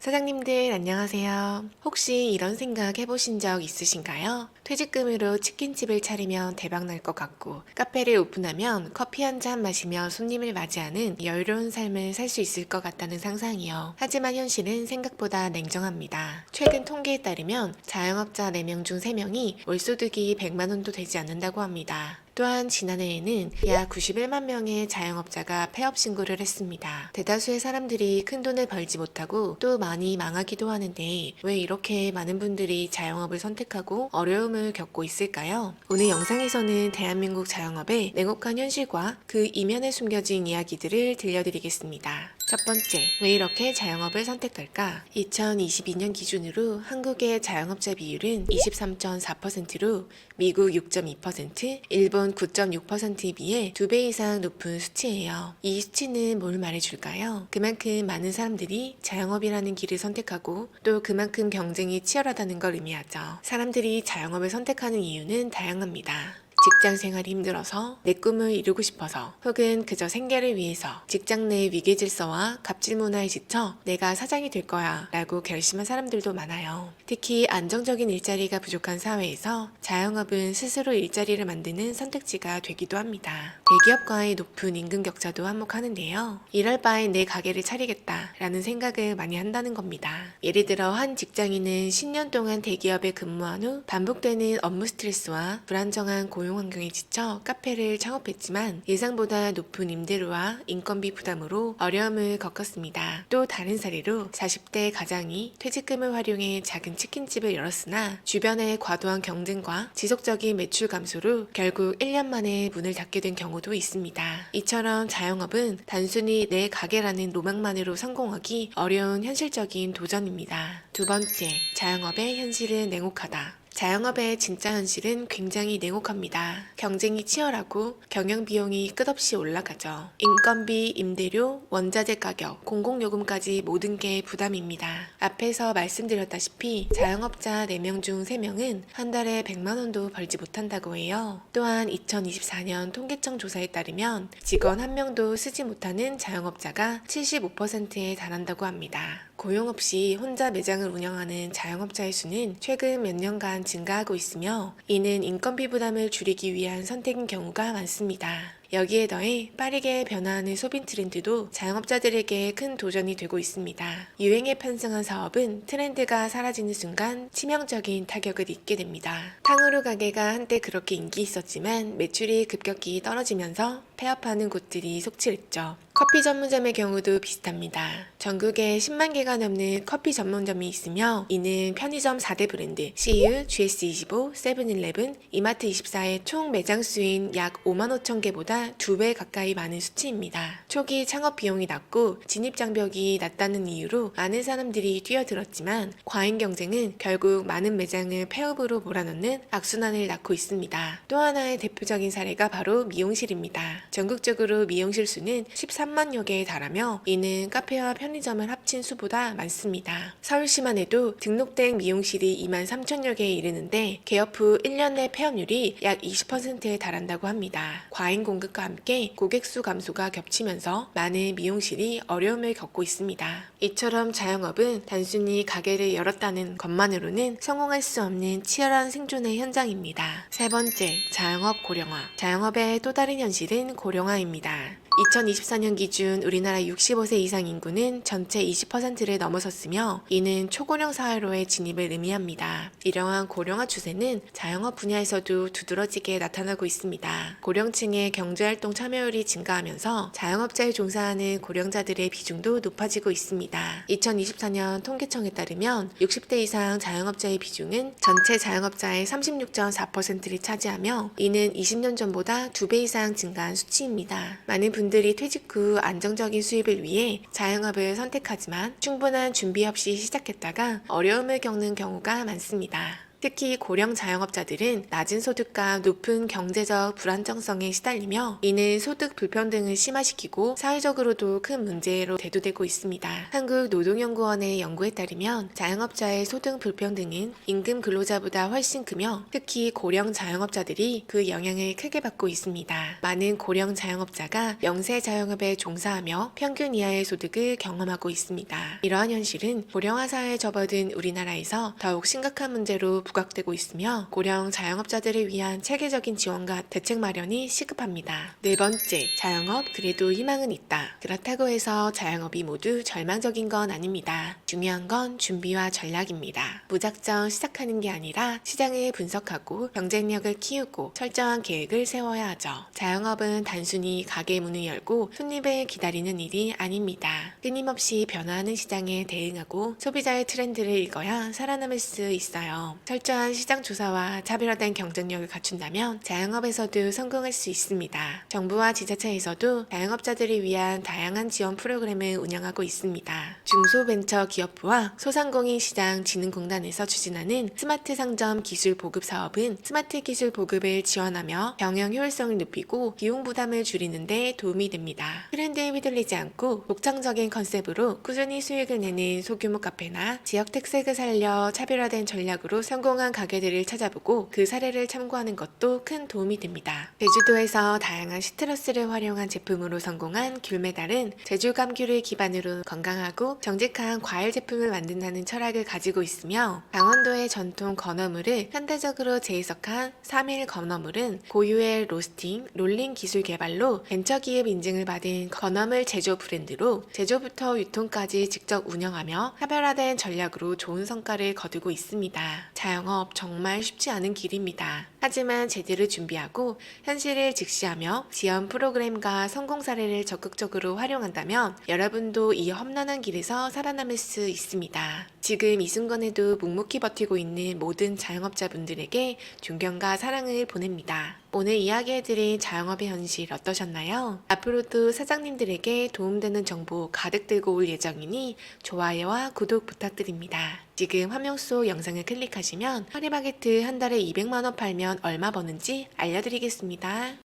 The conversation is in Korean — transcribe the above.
사장님들 안녕하세요. 혹시 이런 생각 해보신 적 있으신가요? 퇴직금으로 치킨집을 차리면 대박 날 것 같고 카페를 오픈하면 커피 한 잔 마시며 손님을 맞이하는 여유로운 삶을 살 수 있을 것 같다는 상상이요. 하지만 현실은 생각보다 냉정합니다. 최근 통계에 따르면 자영업자 4명 중 3명이 월소득이 100만 원도 되지 않는다고 합니다. 또한 지난해에는 약 91만 명의 자영업자가 폐업 신고를 했습니다. 대다수의 사람들이 큰 돈을 벌지 못하고 또 많이 망하기도 하는데 왜 이렇게 많은 분들이 자영업을 선택하고 어려움을 겪고 있을까요? 오늘 영상에서는 대한민국 자영업의 냉혹한 현실과 그 이면에 숨겨진 이야기들을 들려드리겠습니다. 첫 번째, 왜 이렇게 자영업을 선택할까? 2022년 기준으로 한국의 자영업자 비율은 23.4%로 미국 6.2%, 일본 9.6%에 비해 2배 이상 높은 수치예요. 이 수치는 뭘 말해줄까요? 그만큼 많은 사람들이 자영업이라는 길을 선택하고 또 그만큼 경쟁이 치열하다는 걸 의미하죠. 사람들이 자영업을 선택하는 이유는 다양합니다. 직장 생활이 힘들어서, 내 꿈을 이루고 싶어서, 혹은 그저 생계를 위해서 직장 내 위계 질서와 갑질 문화에 지쳐 내가 사장이 될 거야 라고 결심한 사람들도 많아요. 특히 안정적인 일자리가 부족한 사회에서 자영업은 스스로 일자리를 만드는 선택지가 되기도 합니다. 대기업과의 높은 임금 격차도 한몫하는데요. 이럴 바엔 내 가게를 차리겠다 라는 생각을 많이 한다는 겁니다. 예를 들어 한 직장인은 10년 동안 대기업에 근무한 후 반복되는 업무 스트레스와 불안정한 고용 환경에 지쳐 카페를 창업했지만 예상보다 높은 임대료와 인건비 부담으로 어려움을 겪었습니다. 또 다른 사례로 40대 가장이 퇴직금을 활용해 작은 치킨집을 열었으나 주변의 과도한 경쟁과 지속적인 매출 감소로 결국 1년 만에 문을 닫게 된 경우도 있습니다. 이처럼 자영업은 단순히 내 가게라는 로망만으로 성공하기 어려운 현실적인 도전입니다. 두 번째, 자영업의 현실은 냉혹하다. 자영업의 진짜 현실은 굉장히 냉혹합니다. 경쟁이 치열하고 경영 비용이 끝없이 올라가죠. 인건비, 임대료, 원자재 가격, 공공요금까지 모든 게 부담입니다. 앞에서 말씀드렸다시피 자영업자 4명 중 3명은 한 달에 100만 원도 벌지 못한다고 해요. 또한 2024년 통계청 조사에 따르면 직원 한 명도 쓰지 못하는 자영업자가 75%에 달한다고 합니다. 고용 없이 혼자 매장을 운영하는 자영업자의 수는 최근 몇 년간 증가하고 있으며 이는 인건비 부담을 줄이기 위한 선택인 경우가 많습니다. 여기에 더해 빠르게 변화하는 소비 트렌드도 자영업자들에게 큰 도전이 되고 있습니다. 유행에 편승한 사업은 트렌드가 사라지는 순간 치명적인 타격을 입게 됩니다. 탕후루 가게가 한때 그렇게 인기 있었지만 매출이 급격히 떨어지면서 폐업하는 곳들이 속출했죠. 커피 전문점의 경우도 비슷합니다. 전국에 10만 개가 넘는 커피 전문점이 있으며 이는 편의점 4대 브랜드 CU, GS25, 세븐일레븐, 이마트24의 총 매장 수인 약 5만 5천 개보다 2배 가까이 많은 수치입니다. 초기 창업 비용이 낮고 진입 장벽이 낮다는 이유로 많은 사람들이 뛰어들었지만 과잉 경쟁은 결국 많은 매장을 폐업으로 몰아넣는 악순환을 낳고 있습니다. 또 하나의 대표적인 사례가 바로 미용실입니다. 전국적으로 미용실 수는 13만여 개에 달하며 이는 카페와 편의점을 합친 수보다 많습니다. 서울시만 해도 등록된 미용실이 2만 3천여 개에 이르는데 개업 후 1년 내 폐업률이 약 20%에 달한다고 합니다. 과잉 공급과 함께 고객 수 감소가 겹치면서 많은 미용실이 어려움을 겪고 있습니다. 이처럼 자영업은 단순히 가게를 열었다는 것만으로는 성공할 수 없는 치열한 생존의 현장입니다. 세 번째, 자영업 고령화. 자영업의 또 다른 현실은 고령화입니다. 2024년 기준 우리나라 65세 이상 인구는 전체 20%를 넘어섰으며 이는 초고령 사회로의 진입을 의미합니다. 이러한 고령화 추세는 자영업 분야에서도 두드러지게 나타나고 있습니다. 고령층의 경제활동 참여율이 증가하면서 자영업자에 종사하는 고령자들의 비중도 높아지고 있습니다. 2024년 통계청에 따르면 60대 이상 자영업자의 비중은 전체 자영업자의 36.4%를 차지하며 이는 20년 전보다 2배 이상 증가한 수치입니다. 많은 분들이 퇴직 후 안정적인 수입을 위해 자영업을 선택하지만 충분한 준비 없이 시작했다가 어려움을 겪는 경우가 많습니다. 특히 고령 자영업자들은 낮은 소득과 높은 경제적 불안정성에 시달리며 이는 소득 불평등을 심화시키고 사회적으로도 큰 문제로 대두되고 있습니다. 한국노동연구원의 연구에 따르면 자영업자의 소득 불평등은 임금 근로자보다 훨씬 크며 특히 고령 자영업자들이 그 영향을 크게 받고 있습니다. 많은 고령 자영업자가 영세 자영업에 종사하며 평균 이하의 소득을 경험하고 있습니다. 이러한 현실은 고령화 사회에 접어든 우리나라에서 더욱 심각한 문제로 부각되고 있으며 고령 자영업자들을 위한 체계적인 지원과 대책 마련이 시급합니다. 네 번째, 자영업 그래도 희망은 있다. 그렇다고 해서 자영업이 모두 절망적인 건 아닙니다. 중요한 건 준비와 전략입니다. 무작정 시작하는 게 아니라 시장을 분석하고 경쟁력을 키우고 철저한 계획을 세워야 하죠. 자영업은 단순히 가게 문을 열고 손님을 기다리는 일이 아닙니다. 끊임없이 변화하는 시장에 대응하고 소비자의 트렌드를 읽어야 살아남을 수 있어요. 철저한 시장 조사와 차별화된 경쟁력을 갖춘다면 자영업에서도 성공할 수 있습니다. 정부와 지자체에서도 자영업자들을 위한 다양한 지원 프로그램을 운영하고 있습니다. 중소벤처기업부와 소상공인시장진흥공단에서 추진하는 스마트 상점 기술 보급 사업은 스마트 기술 보급을 지원하며 경영 효율성을 높이고 비용 부담을 줄이는 데 도움이 됩니다. 트렌드에 휘둘리지 않고 독창적인 컨셉으로 꾸준히 수익을 내는 소규모 카페나 지역 특색을 살려 차별화된 전략으로 성공한 가게들을 찾아보고 그 사례를 참고하는 것도 큰 도움이 됩니다. 제주도에서 다양한 시트러스를 활용한 제품으로 성공한 귤메달은 제주 감귤을 기반으로 건강하고 정직한 과일 제품을 만든다는 철학을 가지고 있으며 강원도의 전통 건어물을 현대적으로 재해석한 3일 건어물은 고유의 로스팅, 롤링 기술 개발로 벤처기업 인증을 받은 건어물 제조 브랜드로 제조부터 유통까지 직접 운영하며 차별화된 전략으로 좋은 성과를 거두고 있습니다. 자영업 정말 쉽지 않은 길입니다. 하지만 제대로 준비하고 현실을 직시하며 지원 프로그램과 성공 사례를 적극적으로 활용한다면 여러분도 이 험난한 길에서 살아남을 수 있습니다. 지금 이 순간에도 묵묵히 버티고 있는 모든 자영업자분들에게 존경과 사랑을 보냅니다. 오늘 이야기해드린 자영업의 현실 어떠셨나요? 앞으로도 사장님들에게 도움되는 정보 가득 들고 올 예정이니 좋아요와 구독 부탁드립니다. 지금 화면 속 영상을 클릭하시면 파리바게트 한 달에 200만원 팔면 얼마 버는지 알려드리겠습니다.